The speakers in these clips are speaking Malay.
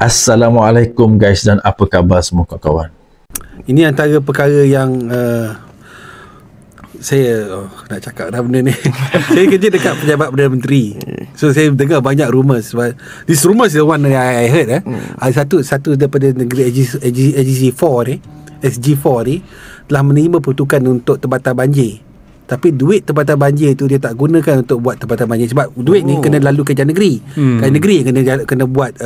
Assalamualaikum guys, dan apa khabar semua kawan-kawan? Ini antara perkara yang saya nak cakap dah benda ni. Saya kerja dekat Pejabat Perdana Menteri. So saya dengar banyak rumours. This rumours is the one that I heard. Ada satu daripada negeri SG4 ni, SG4 ni telah menerima peruntukan untuk tempatan banjir. Tapi duit tempatan banjir tu dia tak gunakan untuk buat tempatan banjir, sebab duit ni kena lalu kerajaan negeri. Kerajaan negeri kena buat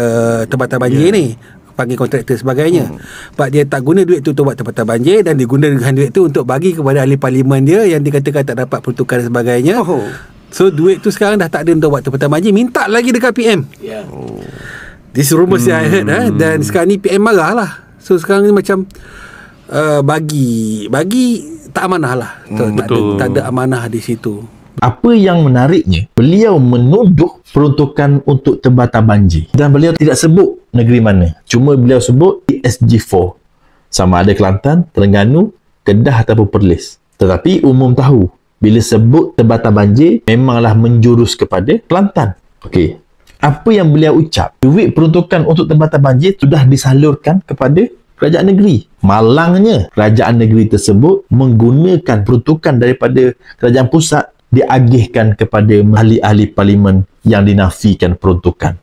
tempatan banjir ni, panggil kontraktor sebagainya. Sebab dia tak guna duit tu untuk buat tempatan banjir, dan dia gunakan duit tu untuk bagi kepada ahli parlimen dia yang dikatakan tak dapat peruntukan dan sebagainya. So duit tu sekarang dah tak ada untuk buat tempatan banjir, minta lagi dekat PM. This rumours yang I heard. Dan sekarang ni PM marah lah. So sekarang ni macam bagi tak amanah lah. Tak ada amanah di situ. Apa yang menariknya, beliau menuduh peruntukan untuk tempatan banjir dan beliau tidak sebut negeri mana. Cuma beliau sebut SG4. Sama ada Kelantan, Terengganu, Kedah ataupun Perlis. Tetapi umum tahu, bila sebut tempatan banjir memanglah menjurus kepada Kelantan. Okey. Apa yang beliau ucap, duit peruntukan untuk tempatan banjir sudah disalurkan kepada kerajaan negeri. Malangnya, kerajaan negeri tersebut menggunakan peruntukan daripada kerajaan pusat diagihkan kepada ahli-ahli parlimen yang dinafikan peruntukan.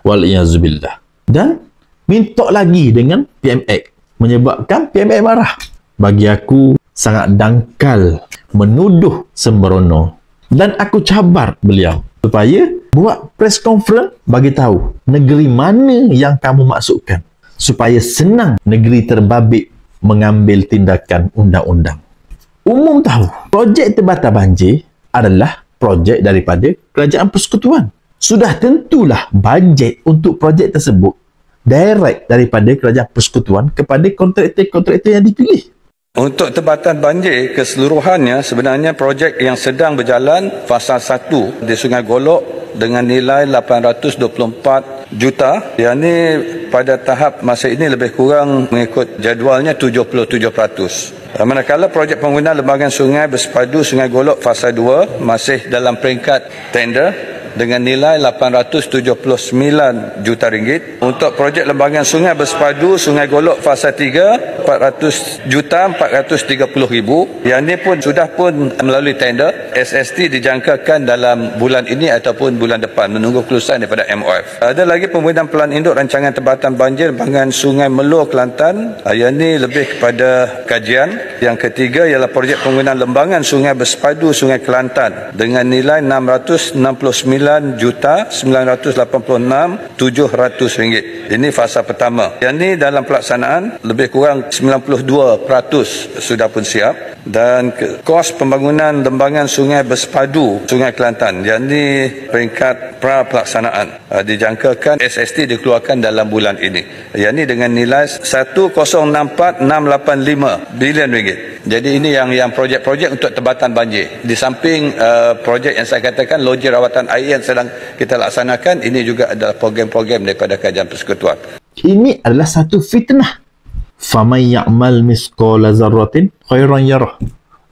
Wal-iyazubillah. Dan minta lagi dengan PMX, menyebabkan PMX marah. Bagi aku sangat dangkal, menuduh sembrono. Dan aku cabar beliau supaya buat press conference bagi tahu negeri mana yang kamu maksudkan, supaya senang negeri terbabit mengambil tindakan undang-undang. Umum tahu, projek tempatan banjir adalah projek daripada Kerajaan Persekutuan. Sudah tentulah bajet untuk projek tersebut direct daripada Kerajaan Persekutuan kepada kontraktor-kontraktor yang dipilih. Untuk tempatan banjir keseluruhannya, sebenarnya projek yang sedang berjalan fasa 1 di Sungai Golok dengan nilai 824 juta. Yang ini pada tahap masa ini lebih kurang mengikut jadualnya 77%. Manakala projek penggunaan lembagan sungai bersepadu Sungai Golok fasa 2 masih dalam peringkat tender dengan nilai 879 juta ringgit. Untuk projek lembagan sungai bersepadu Sungai Golok fasa 3 400 juta 430 ribu. Yang ini pun sudah pun melalui tender. SST dijangkakan dalam bulan ini ataupun bulan depan, menunggu kelulusan daripada MOF. Ada lagi pembuatan pelan induk rancangan tempatan banjir lembagan Sungai Melur Kelantan. Yang ini lebih kepada kajian. Yang ketiga ialah projek penggunaan lembangan sungai bersepadu Sungai Kelantan dengan nilai 669,986,700 ringgit. Ini fasa pertama. Yang ini dalam pelaksanaan lebih kurang 92% sudah pun siap. Dan kos pembangunan lembangan sungai bersepadu Sungai Kelantan, yang ini peringkat pra pelaksanaan, dijangkakan SST dikeluarkan dalam bulan ini. Yang ini dengan nilai 1,064,685 bilion ringgit. Jadi ini yang projek-projek untuk tempatan banjir. Di samping projek yang saya katakan loji rawatan air yang sedang kita laksanakan, ini juga adalah program-program daripada Kerajaan Persekutuan. Ini adalah satu fitnah. Faman ya'mal misqala zarratin khairan yarah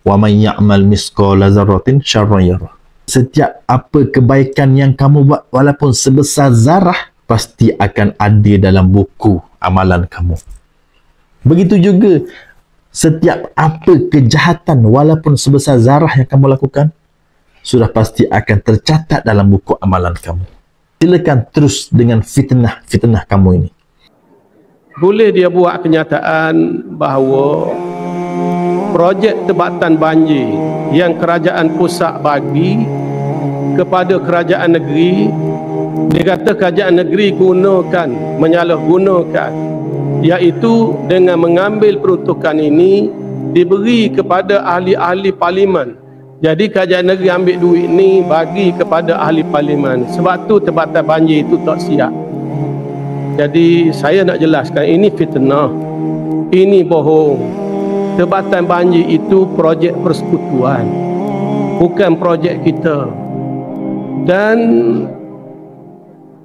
wa man ya'mal misqala zarratin syarran yarah. Setiap apa kebaikan yang kamu buat walaupun sebesar zarah pasti akan ada dalam buku amalan kamu. Begitu juga setiap apa kejahatan walaupun sebesar zarah yang kamu lakukan sudah pasti akan tercatat dalam buku amalan kamu. Silakan terus dengan fitnah kamu ini. Boleh dia buat kenyataan bahawa projek tempatan banjir yang kerajaan pusat bagi kepada kerajaan negeri, dia kata kerajaan negeri menyalahgunakan, iaitu dengan mengambil peruntukan ini diberi kepada ahli-ahli parlimen. Jadi kerajaan negeri ambil duit ni bagi kepada ahli parlimen. Sebab tu tempatan banjir itu tak siap. Jadi saya nak jelaskan, ini fitnah, ini bohong. Tempatan banjir itu projek persekutuan, bukan projek kita. Dan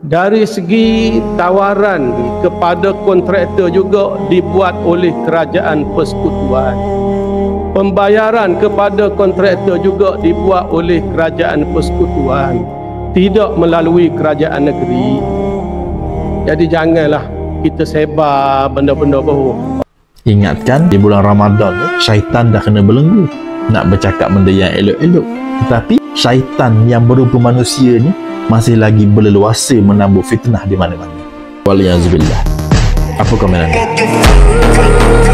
dari segi tawaran kepada kontraktor juga dibuat oleh kerajaan persekutuan. Pembayaran kepada kontraktor juga dibuat oleh kerajaan persekutuan, tidak melalui kerajaan negeri. Jadi janganlah kita sebar benda-benda bohong. Ingatkan, di bulan Ramadan ni, syaitan dah kena belenggu nak bercakap benda yang elok-elok. Tetapi syaitan yang berupa manusia ni masih lagi berleluasa menambah fitnah di mana-mana. Waliyazubillah. Apa komen anda?